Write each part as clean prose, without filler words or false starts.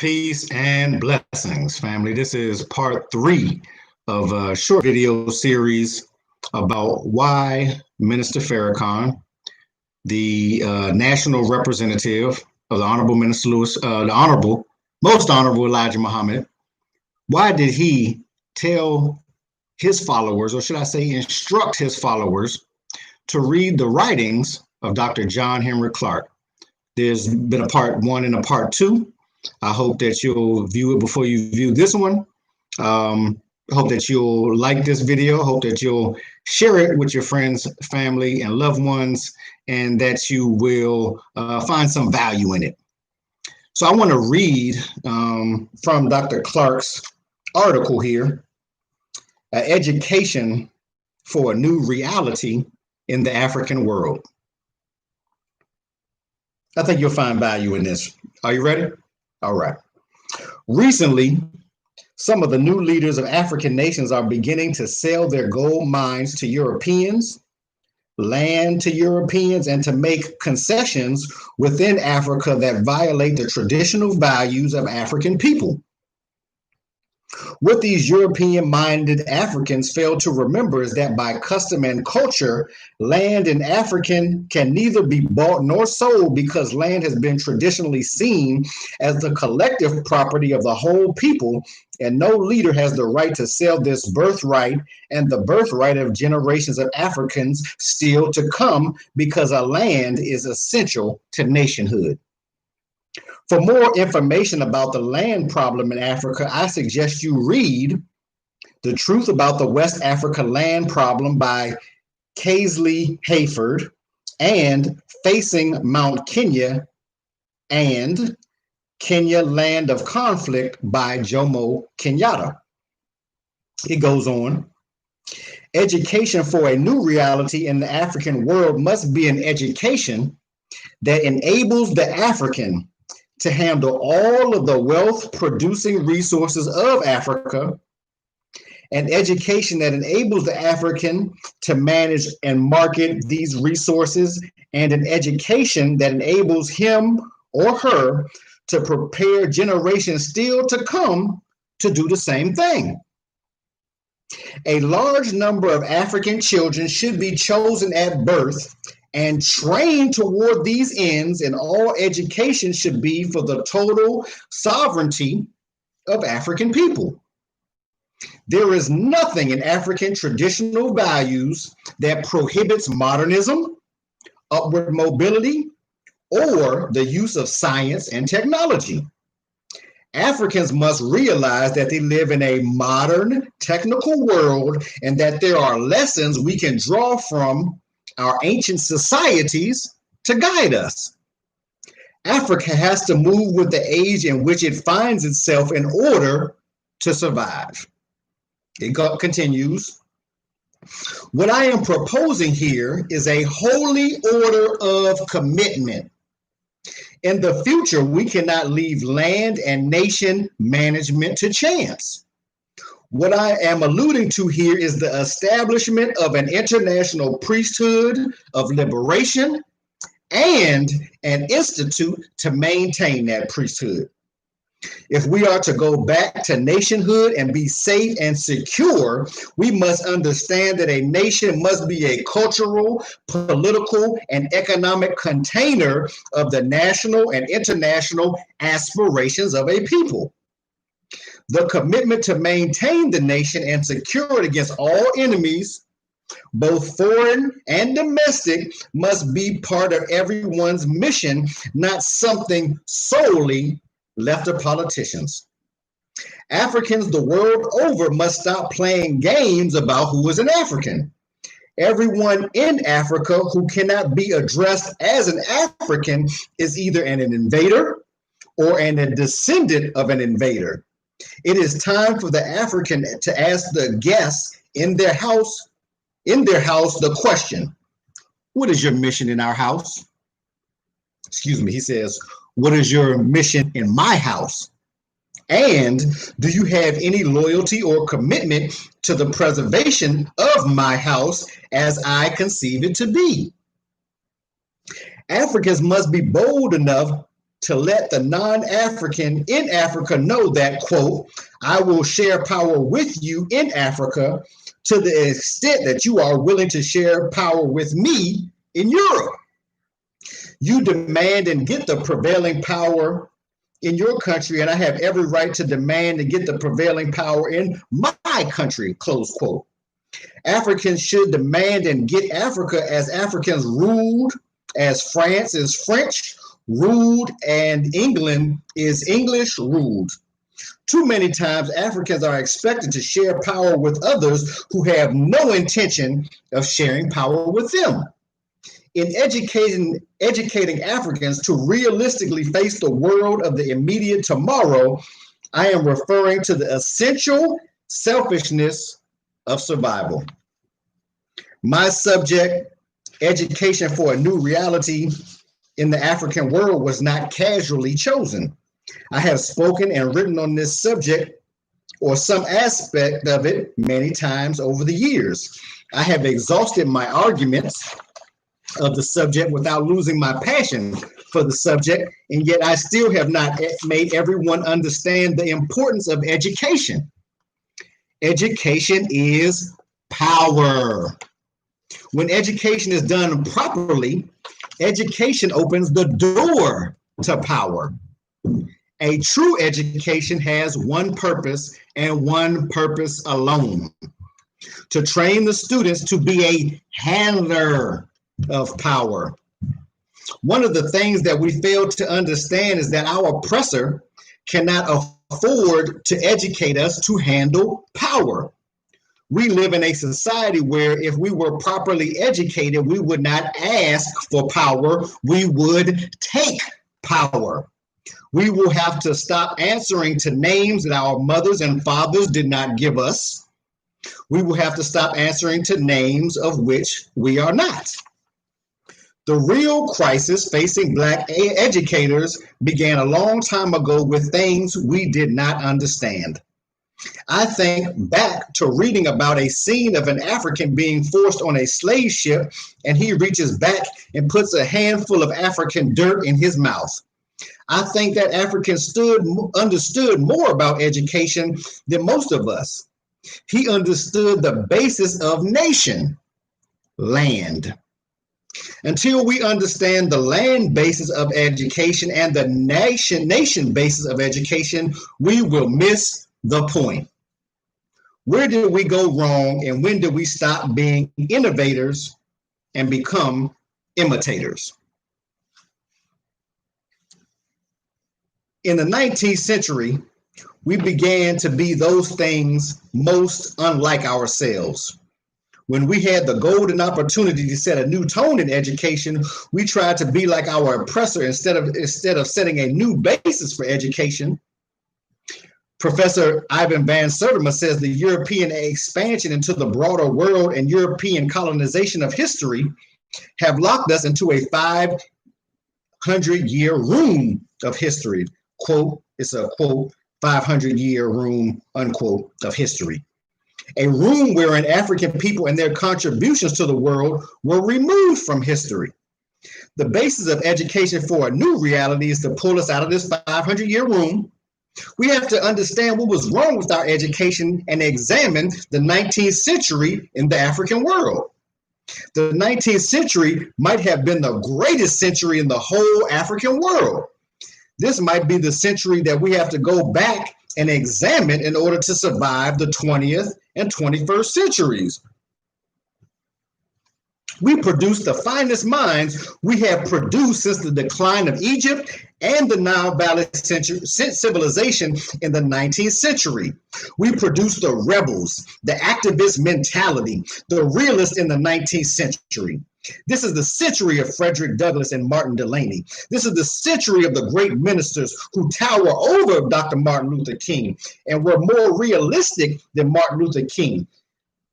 Peace and blessings, family. This is part 3 of a short video series about why Minister Farrakhan, the national representative of the Honorable Minister Lewis, Most Honorable Elijah Muhammad, why did he tell his followers, or should I say instruct his followers, to read the writings of Dr. John Henrik Clarke? There's been a part 1 and a part 2. I hope that you'll view it before you view this one. Hope that you'll like this video. Hope that you'll share it with your friends, family, and loved ones, and that you will find some value in it. So I want to read from Dr. Clarke's article here, Education for a New Reality in the African World. I think you'll find value in this. Are you ready? All right. Recently, some of the new leaders of African nations are beginning to sell their gold mines to Europeans, land to Europeans, and to make concessions within Africa that violate the traditional values of African people. What these European-minded Africans fail to remember is that by custom and culture, land in African can neither be bought nor sold because land has been traditionally seen as the collective property of the whole people, and no leader has the right to sell this birthright and the birthright of generations of Africans still to come, because a land is essential to nationhood. For more information about the land problem in Africa, I suggest you read The Truth About the West Africa Land Problem by Kaisley Hayford and Facing Mount Kenya and Kenya Land of Conflict by Jomo Kenyatta. It goes on. Education for a new reality in the African world must be an education that enables the African to handle all of the wealth-producing resources of Africa, an education that enables the African to manage and market these resources, and an education that enables him or her to prepare generations still to come to do the same thing. A large number of African children should be chosen at birth and trained toward these ends, and all education should be for the total sovereignty of African people. There is nothing in African traditional values that prohibits modernism, upward mobility, or the use of science and technology. Africans must realize that they live in a modern technical world and that there are lessons we can draw from our ancient societies to guide us. Africa has to move with the age in which it finds itself in order to survive. It continues. What I am proposing here is a holy order of commitment. In the future, we cannot leave land and nation management to chance. What I am alluding to here is the establishment of an international priesthood of liberation and an institute to maintain that priesthood. If we are to go back to nationhood and be safe and secure, we must understand that a nation must be a cultural, political, and economic container of the national and international aspirations of a people. The commitment to maintain the nation and secure it against all enemies, both foreign and domestic, must be part of everyone's mission, not something solely left to politicians. Africans the world over must stop playing games about who is an African. Everyone in Africa who cannot be addressed as an African is either an invader or a descendant of an invader. It is time for the African to ask the guests in their house the question, what is your mission in our house? Excuse me, he says, what is your mission in my house? And do you have any loyalty or commitment to the preservation of my house as I conceive it to be? Africans must be bold enough to let the non-African in Africa know that, quote, I will share power with you in Africa to the extent that you are willing to share power with me in Europe. You demand and get the prevailing power in your country, and I have every right to demand and get the prevailing power in my country, close quote. Africans should demand and get Africa as Africans ruled, as France is French ruled, and England is English ruled. Too many times Africans are expected to share power with others who have no intention of sharing power with them. In educating Africans to realistically face the world of the immediate tomorrow, I am referring to the essential selfishness of survival. My subject, education for a new reality in the African world, was not casually chosen. I have spoken and written on this subject or some aspect of it many times over the years. I have exhausted my arguments of the subject without losing my passion for the subject, and yet I still have not made everyone understand the importance of education. Education is power. When education is done properly, education opens the door to power. A true education has one purpose and one purpose alone: to train the students to be a handler of power. One of the things that we fail to understand is that our oppressor cannot afford to educate us to handle power. We live in a society where if we were properly educated, we would not ask for power, we would take power. We will have to stop answering to names that our mothers and fathers did not give us. We will have to stop answering to names of which we are not. The real crisis facing Black educators began a long time ago with things we did not understand. I think back to reading about a scene of an African being forced on a slave ship, and he reaches back and puts a handful of African dirt in his mouth. I think that African understood more about education than most of us. He understood the basis of nation, land. Until we understand the land basis of education and the nation basis of education, we will miss the point. Where did we go wrong, and when did we stop being innovators and become imitators? In the 19th century, we began to be those things most unlike ourselves. When we had the golden opportunity to set a new tone in education, we tried to be like our oppressor instead of setting a new basis for education. Professor Ivan van Sertima says the European expansion into the broader world and European colonization of history have locked us into a 500-year room of history. Quote, it's a quote, 500-year room, unquote, of history. A room wherein African people and their contributions to the world were removed from history. The basis of education for a new reality is to pull us out of this 500-year room. We have to understand what was wrong with our education and examine the 19th century in the African world. The 19th century might have been the greatest century in the whole African world. This might be the century that we have to go back and examine in order to survive the 20th and 21st centuries. We produce the finest minds we have produced since the decline of Egypt and the Nile Valley civilization in the 19th century. We produce the rebels, the activist mentality, the realists in the 19th century. This is the century of Frederick Douglass and Martin Delany. This is the century of the great ministers who tower over Dr. Martin Luther King and were more realistic than Martin Luther King.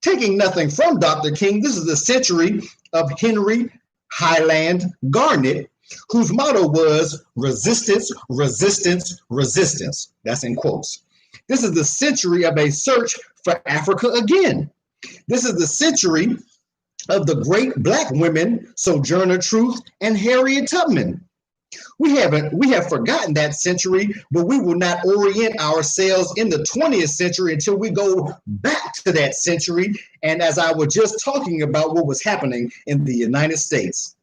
Taking nothing from Dr. King, this is the century of Henry Highland Garnet, whose motto was resistance, resistance, resistance. That's in quotes. This is the century of a search for Africa again. This is the century of the great Black women, Sojourner Truth and Harriet Tubman. We have forgotten that century, but we will not orient ourselves in the 20th century until we go back to that century. And as I was just talking about what was happening in the United States.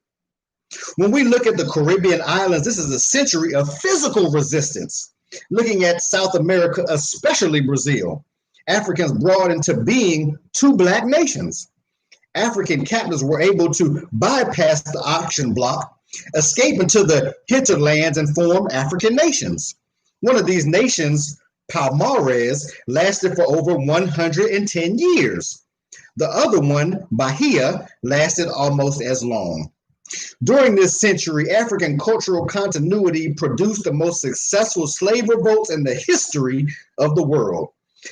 When we look at the Caribbean islands, this is a century of physical resistance. Looking at South America, especially Brazil, Africans brought into being two black nations. African captives were able to bypass the auction block, escape into the hinterlands, and form African nations. One of these nations, Palmares, lasted for over 110 years. The other one, Bahia, lasted almost as long. During this century, African cultural continuity produced the most successful slave revolts in the history of the world.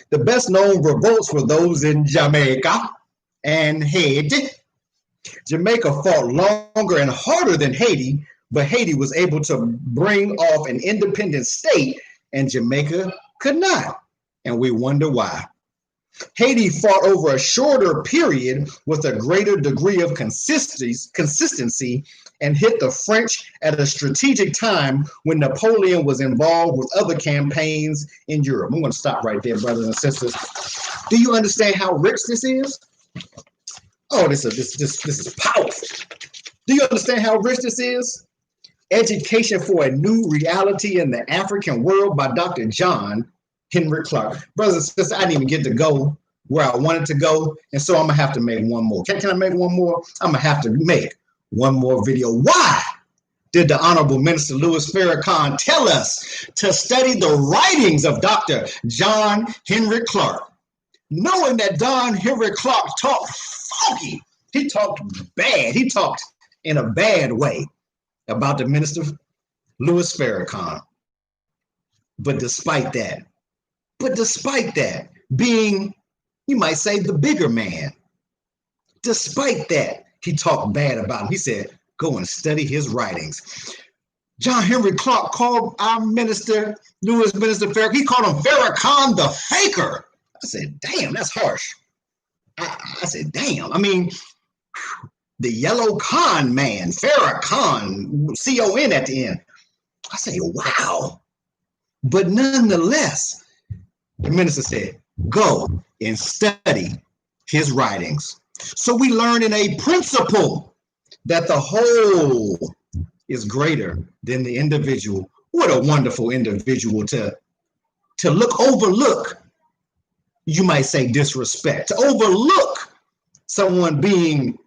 The best known revolts were those in Jamaica and Haiti. Jamaica fought longer and harder than Haiti, but Haiti was able to bring off an independent state, and Jamaica could not. And we wonder why. Haiti fought over a shorter period with a greater degree of consistency and hit the French at a strategic time when Napoleon was involved with other campaigns in Europe. I'm going to stop right there, brothers and sisters. Do you understand how rich this is? Oh, this is powerful. Do you understand how rich this is? Education for a New Reality in the African World by Dr. John Henrik Clarke. Brothers and sisters, I didn't even get to go where I wanted to go, and so I'm going to have to make one more. Can I make one more? I'm going to have to make one more video. Why did the Honorable Minister Louis Farrakhan tell us to study the writings of Dr. John Henrik Clarke? Knowing that John Henrik Clarke talked funky, he talked bad, he talked in a bad way about the Minister Louis Farrakhan. But despite that, being, you might say, the bigger man, despite that, he talked bad about him. He said, go and study his writings. John Henrik Clarke called our Minister Farrakhan, he called him Farrakhan the faker. I said, damn, that's harsh. I said, damn. I mean, the yellow con man, Farrakhan, C-O-N at the end. I say, wow. But nonetheless, the minister said, go and study his writings. So we learn in a principle that the whole is greater than the individual. What a wonderful individual to overlook, you might say, disrespect, to overlook someone being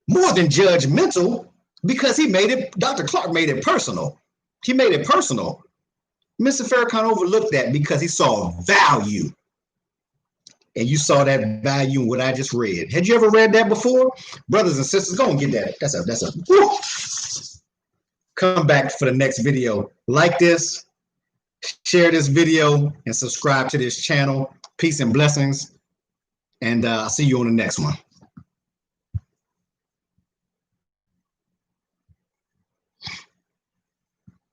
more than judgmental, because he made it, Dr. Clarke made it personal. He made it personal. Mr. Farrakhan overlooked that because he saw value. And you saw that value in what I just read. Had you ever read that before? Brothers and sisters, go and get that. That's a woo. Come back for the next video. Like this, share this video, and subscribe to this channel. Peace and blessings. And I'll see you on the next one.